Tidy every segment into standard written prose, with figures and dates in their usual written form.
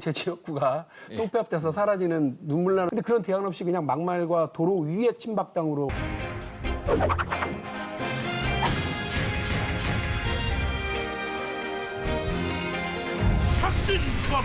제 지역구가 똥배합돼서 사라지는 눈물 나는. 근데 그런 대안 없이 그냥 막말과 도로 위의 침박당으로. 박진범.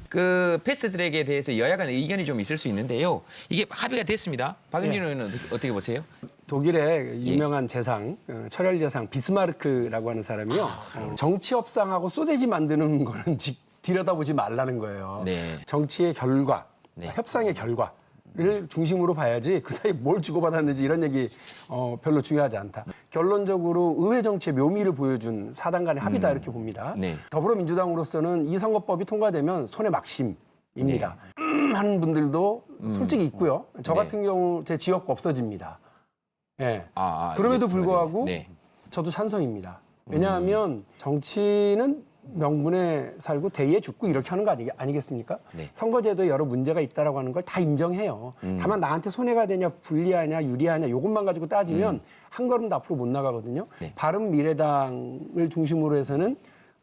그 패스트트랙에 대해서 여야 간 의견이 좀 있을 수 있는데요. 이게 합의가 됐습니다. 박영진 의원은 어떻게 보세요? 독일의 유명한 재상, 철혈 재상 비스마르크라고 하는 사람이요. 정치 협상하고 소세지 만드는 거는 들여다보지 말라는 거예요. 네. 정치의 결과, 네. 협상의 결과를 중심으로 봐야지 그 사이 뭘 주고받았는지 이런 얘기 별로 중요하지 않다. 결론적으로 의회 정치의 묘미를 보여준 사당 간의 합의다 이렇게 봅니다. 네. 더불어민주당으로서는 이 선거법이 통과되면 손해 막심입니다. 하는 분들도 솔직히 있고요. 저 같은 경우 제 지역구 없어집니다. 예. 그럼에도 불구하고 네. 저도 찬성입니다. 왜냐하면 정치는 명분에 살고 대의에 죽고 이렇게 하는 거 아니겠습니까? 네. 선거제도에 여러 문제가 있다라고 하는 걸 다 인정해요. 다만 나한테 손해가 되냐, 불리하냐, 유리하냐 이것만 가지고 따지면 한 걸음도 앞으로 못 나가거든요. 네. 바른미래당을 중심으로 해서는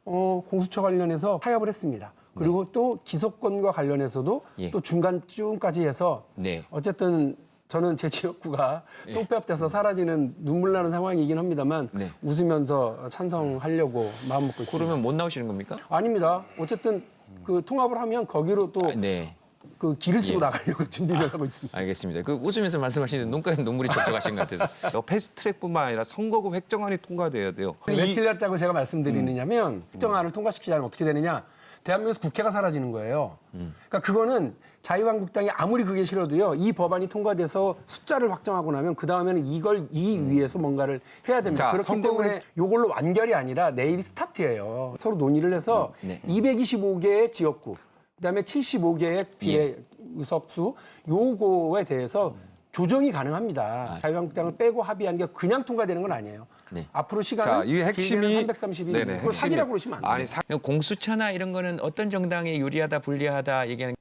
공수처 관련해서 타협을 했습니다. 그리고 또 기소권과 관련해서도 예. 또 중간쯤까지 해서 네. 어쨌든 저는 제 지역구가 똥배합돼서 사라지는 눈물 나는 상황이긴 합니다만 네. 웃으면서 찬성하려고 마음 먹고 있습니다. 그러면 못 나오시는 겁니까? 아닙니다. 어쨌든 그 통합을 하면 거기로 또 네. 그 길을 쓰고 나가려고 준비를 하고 있습니다. 알겠습니다. 그 웃으면서 말씀하시는데 눈가에 눈물이 촉촉하신 것 같아서. 패스트트랙뿐만 아니라 선거법 획정안이 통과돼야 돼요. 왜 틀렸다고 제가 말씀드리느냐면 특정안을 통과시키지 않으면 어떻게 되느냐. 대한민국에서 국회가 사라지는 거예요. 그러니까 그거는 자유한국당이 아무리 그게 싫어도요. 이 법안이 통과돼서 숫자를 확정하고 나면 그다음에는 이 위에서 뭔가를 해야 됩니다. 자, 그렇기 선거는- 때문에 이걸로 완결이 아니라 내일이 스타트예요. 서로 논의를 해서 네. 225개의 지역구, 그다음에 75개의 비례 의석수 요거에 대해서 조정이 가능합니다. 자유한국당을 빼고 합의한 게 그냥 통과되는 건 아니에요. 네. 앞으로 자, 시간은 이 핵심이 330일. 네네, 그걸 핵심이- 사기라고 그러시면 안 돼요. 아니 공수처나 이런 거는 어떤 정당에 유리하다 불리하다 얘기하는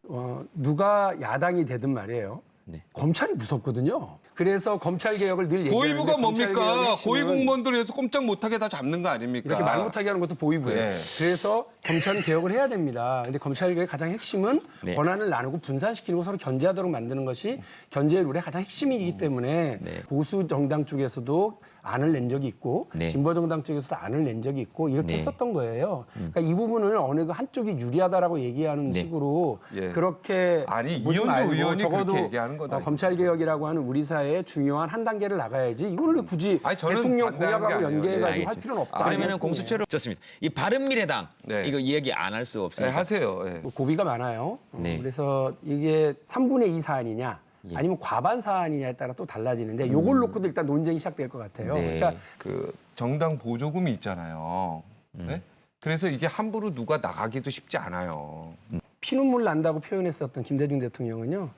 누가 야당이 되든 말이에요. 네. 검찰이 무섭거든요. 그래서 검찰 개혁을 늘 얘기하는데 고위부가 검찰 개혁의 뭡니까? 핵심은 고위공무원들에서 꼼짝 못하게 다 잡는 거 아닙니까? 이렇게 말 못하게 하는 것도 보이고요. 네. 그래서 검찰은 개혁을 해야 됩니다. 근데 검찰 개혁의 가장 핵심은 네. 권한을 나누고 분산시키고 서로 견제하도록 만드는 것이 견제의 룰의 가장 핵심이기 때문에 네. 보수 정당 쪽에서도 안을 낸 적이 있고 네. 진보 정당 쪽에서도 안을 낸 적이 있고 이렇게 네. 했었던 거예요. 그러니까 이 부분을 어느 그 한쪽이 유리하다라고 얘기하는 네. 식으로 예. 그렇게 아니, 보지 이현주 말고 의원이 적어도 그렇게 얘기하는 거다, 이거. 검찰 개혁이라고 하는 우리 사회의 중요한 한 단계를 나가야지 이걸 왜 굳이 아니, 저는 대통령 반대하는 게 공약하고 아니에요. 연계해가지고 네, 할 알겠습니다. 필요는 없다. 그러면은 아니었으면. 공수처로 좋습니다. 이 바른미래당 네. 이거 이야기 안 할 수 네, 없습니다. 하세요. 예. 고비가 많아요. 네. 그래서 이게 3분의 2 사안이냐 예. 아니면 과반 사안이냐에 따라 또 달라지는데 요걸 놓고도 일단 논쟁이 시작될 것 같아요. 네. 그러니까 그 정당 보조금이 있잖아요. 네? 그래서 이게 함부로 누가 나가기도 쉽지 않아요. 피눈물 난다고 표현했었던 김대중 대통령은요.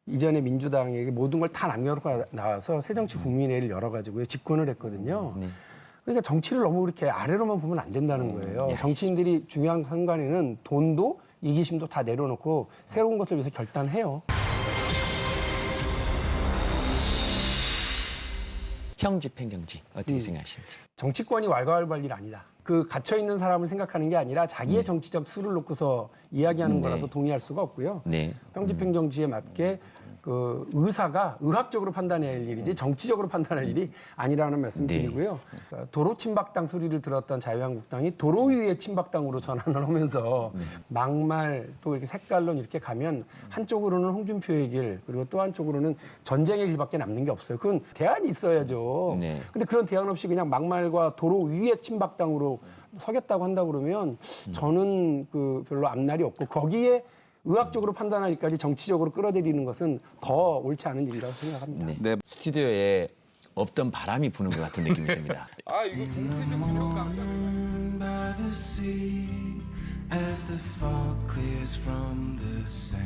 이전에 민주당에게 모든 걸 다 남겨놓고 나와서 새정치국민회의를 열어가지고 집권을 했거든요. 네. 그러니까 정치를 너무 그렇게 아래로만 보면 안 된다는 거예요. 정치인들이 중요한 순간에는 돈도 이기심도 다 내려놓고 새로운 것을 위해서 결단해요. 형집행정지 어떻게 생각하시는지. 정치권이 왈가왈부할 일 아니다. 그 갇혀 있는 사람을 생각하는 게 아니라 자기의 정치적 수를 놓고서 이야기하는 네. 거라서 동의할 수가 없고요. 네. 형집행정지에 맞게 그 의사가 의학적으로 판단할 일이지 정치적으로 판단할 일이 아니라는 말씀 네. 드리고요. 그러니까 도로 침박당 소리를 들었던 자유한국당이 도로 위의 침박당으로 전환을 하면서 막말 또 이렇게 색깔론 이렇게 가면 한쪽으로는 홍준표의 길 그리고 또 한쪽으로는 전쟁의 길밖에 남는 게 없어요. 그건 대안이 있어야죠. 네. 근데 그런 대안 없이 그냥 막말과 도로 위의 침박당으로 서겠다고 한다 그러면 저는 그 별로 앞날이 없고 거기에 의학적으로 판단하기까지 정치적으로 끌어들이는 것은 더 옳지 않은 일이라고 생각합니다. 네. 네. 스튜디오에 없던 바람이 부는 것 같은 느낌이 듭니다. 아, 이거 공개적 필요가 by the sea as the fog clears from the sand.